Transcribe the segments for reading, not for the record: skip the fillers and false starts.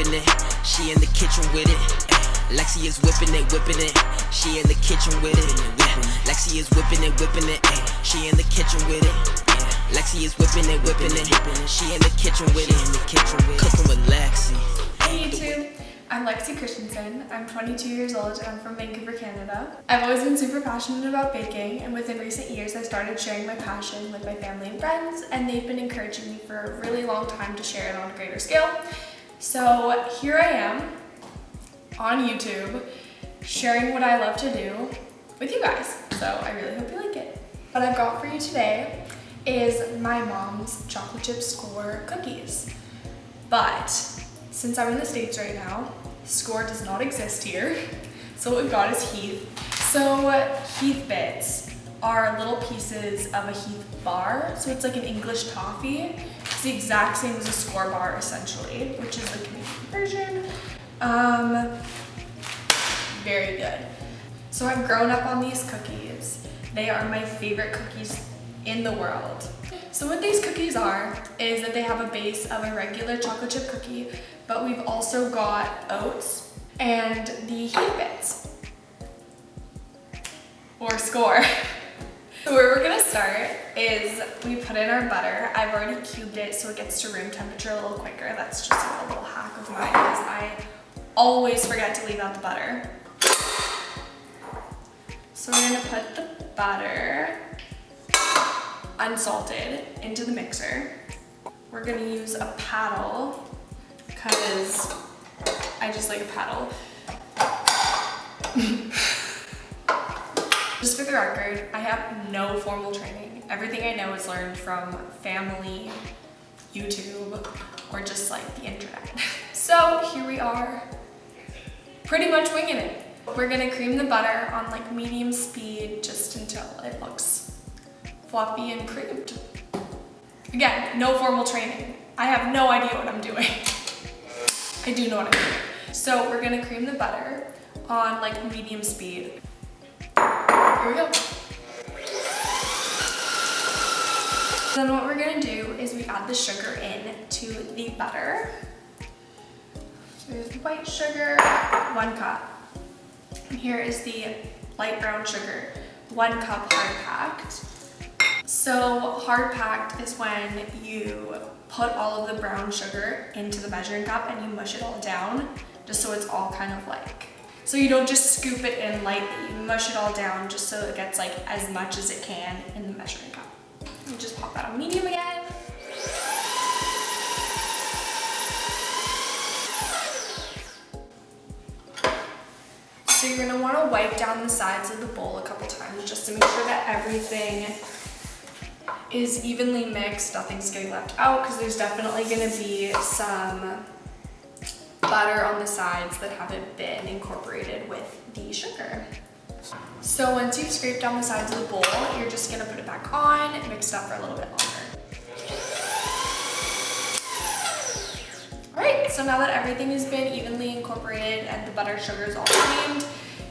whipping it. She in the kitchen with it. Lexi is whipping it, whipping it. She in the kitchen with it. Lexi is whipping it, whipping it. She in the kitchen with it. Lexi is whipping it, whipping it. She in the kitchen with it. Cooking with Lexi. Hey YouTube, I'm Lexi Christensen. I'm 22 years old and I'm from Vancouver, Canada. I've always been super passionate about baking, and within recent years I started sharing my passion with my family and friends, and they've been encouraging me for a really long time to share it on a greater scale. So here I am on YouTube sharing what I love to do with you guys. So I really hope you like it. What I've got for you today is my mom's chocolate chip skor cookies. But since I'm in the States right now, skor does not exist here. So what we've got is Heath. So Heath bits are little pieces of a Heath bar. So it's like an English toffee. It's the exact same as a skor bar essentially, which is the Canadian version. Very good. So I've grown up on these cookies. They are my favorite cookies in the world. So what these cookies are is that they have a base of a regular chocolate chip cookie, but we've also got oats and the Heath bits, or skor. So where we're gonna start is we put in our butter. I've already cubed it so it gets to room temperature a little quicker. That's just a little hack of mine because I always forget to leave out the butter. So we're gonna put the butter, unsalted, into the mixer. We're gonna use a paddle because I just like a paddle. Just for the record, I have no formal training. Everything I know is learned from family, YouTube, or just like the internet. So here we are, pretty much winging it. We're gonna cream the butter on like medium speed just until it looks fluffy and creamed. Again, no formal training. I have no idea what I'm doing. I do know what I'm doing. So we're gonna cream the butter on like medium speed. Here we go. Then what we're gonna do is we add the sugar in to the butter. So there's the white sugar, 1 cup. And here is the light brown sugar, 1 cup hard packed. So hard packed is when you put all of the brown sugar into the measuring cup and you mush it all down, just so it's all kind of like, so you don't just scoop it in lightly, you mush it all down just so it gets like as much as it can in the measuring cup. You just pop that on medium again. So you're gonna wanna wipe down the sides of the bowl a couple times just to make sure that everything is evenly mixed, nothing's getting left out, because there's definitely gonna be some butter on the sides that haven't been incorporated with the sugar. So once you've scraped down the sides of the bowl, you're just gonna put it back on and mix it up for a little bit longer. All right, so now that everything has been evenly incorporated and the butter sugar is all creamed,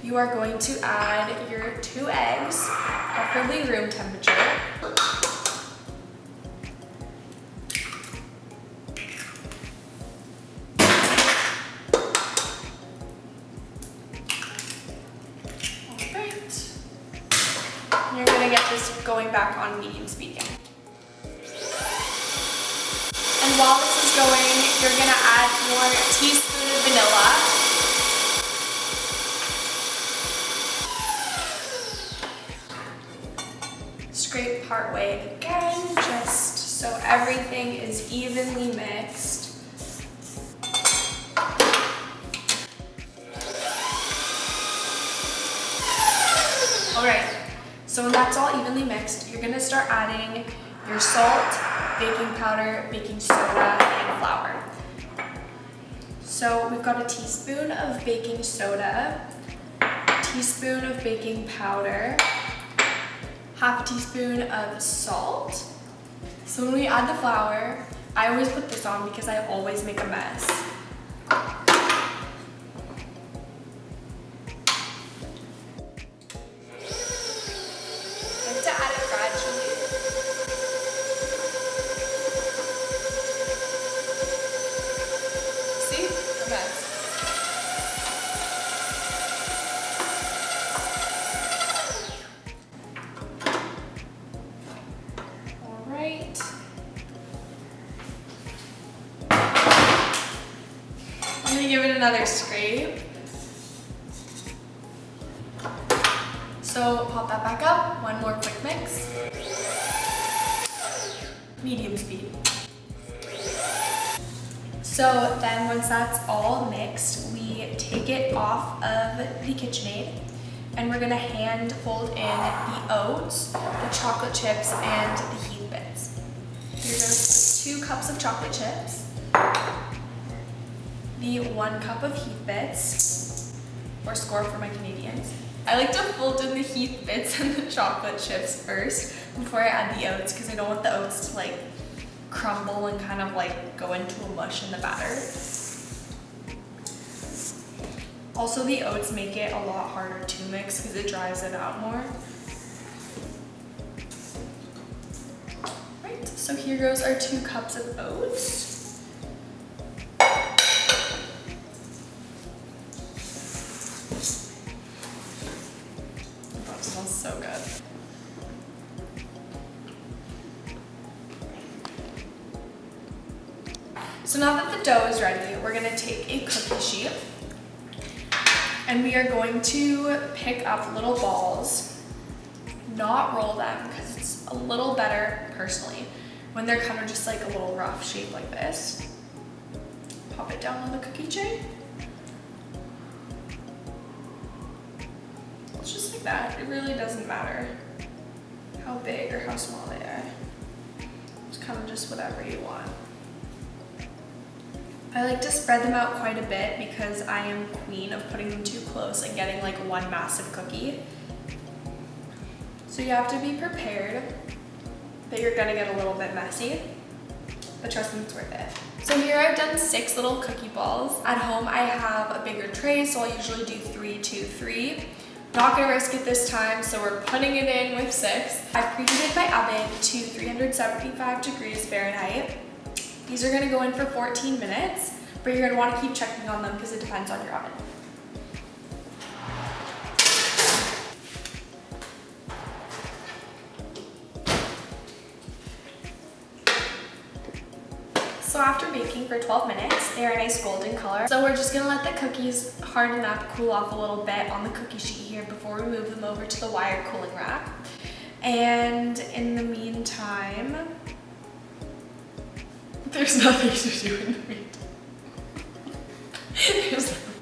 you are going to add your 2 eggs, preferably room temperature. You're gonna get this going back on medium speed again. And while this is going, you're gonna add your teaspoon of vanilla. Scrape part way again, just so everything is evenly mixed. All right. So when that's all evenly mixed, you're gonna start adding your salt, baking powder, baking soda, and flour. So we've got a teaspoon of baking soda, a teaspoon of baking powder, half a teaspoon of salt. So when we add the flour, I always put this on because I always make a mess. another scrape. So pop that back up, one more quick mix. Medium speed. So then once that's all mixed, we take it off of the KitchenAid and we're gonna hand fold in the oats, the chocolate chips, and the Heath bits. Here goes 2 cups of chocolate chips, the 1 cup of Heath bits, or skor for my Canadians. I like to fold in the Heath bits and the chocolate chips first before I add the oats because I don't want the oats to like crumble and kind of like go into a mush in the batter. Also, the oats make it a lot harder to mix because it dries it out more. Right, so here goes our 2 cups of oats. That smells so good. So now that the dough is ready, we're gonna take a cookie sheet and we are going to pick up little balls, not roll them because it's a little better personally when they're kind of just like a little rough shape like this. Pop it down on the cookie tray. It's just like that. It really doesn't matter how big or how small they are. It's kind of just whatever you want. I like to spread them out quite a bit because I am queen of putting them too close and getting like one massive cookie. So you have to be prepared that you're gonna get a little bit messy, but trust me, it's worth it. So here I've done 6 little cookie balls. At home I have a bigger tray, so I usually do 3, 2, 3. Not gonna risk it this time, so we're putting it in with 6. I've preheated my oven to 375 degrees Fahrenheit. These are gonna go in for 14 minutes, but you're gonna wanna keep checking on them because it depends on your oven. So after baking for 12 minutes, they are a nice golden color. So we're just gonna let the cookies harden up, cool off a little bit on the cookie sheet here before we move them over to the wire cooling rack. And in the meantime, there's nothing to do in the meantime.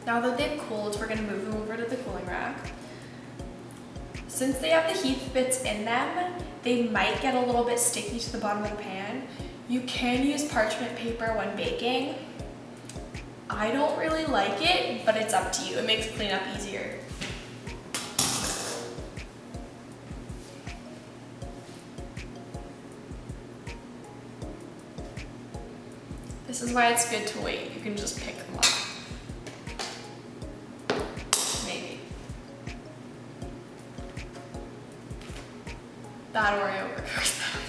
Now that they've cooled, we're gonna move them over to the cooling rack. Since they have the Heath bits in them, they might get a little bit sticky to the bottom of the pan. You can use parchment paper when baking. I don't really like it, but it's up to you. It makes cleanup easier. This is why it's good to wait. You can just pick them up. Maybe. That Oreo overcooked them.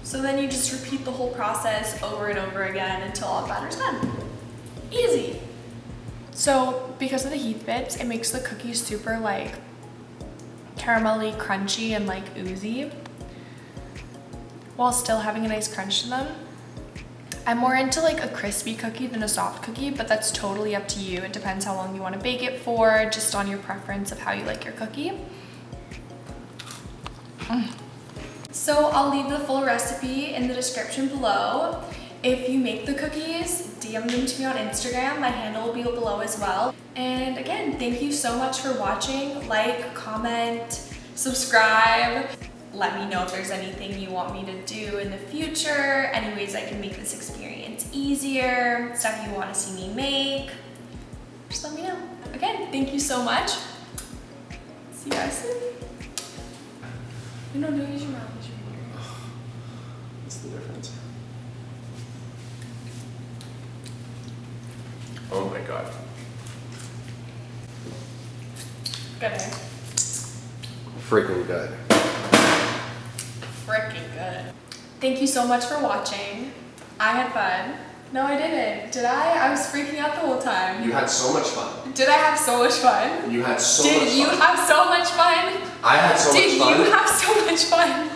So then you just repeat the whole process over and over again until all the batter's done. Easy. So because of the Heath bits, it makes the cookies super like caramelly, crunchy, and like oozy, while still having a nice crunch to them. I'm more into like a crispy cookie than a soft cookie, but that's totally up to you. It depends how long you want to bake it for, just on your preference of how you like your cookie. So I'll leave the full recipe in the description below. If you make the cookies, DM them to me on Instagram. My handle will be below as well. And again, thank you so much for watching. Like, comment, subscribe. Let me know if there's anything you want me to do in the future, any ways I can make this experience easier, stuff you want to see me make. Just let me know. Again, thank you so much. See you guys soon. No, don't use your mouth. Use your finger. What's the difference? Oh my god. Good hair. Freaking good. Freaking good. Thank you so much for watching. I had fun. No, I didn't. Did I? I was freaking out the whole time. You had so much fun. Did I have so much fun? You had so much fun. Did you have so much fun? I had so much fun. Did you have so much fun?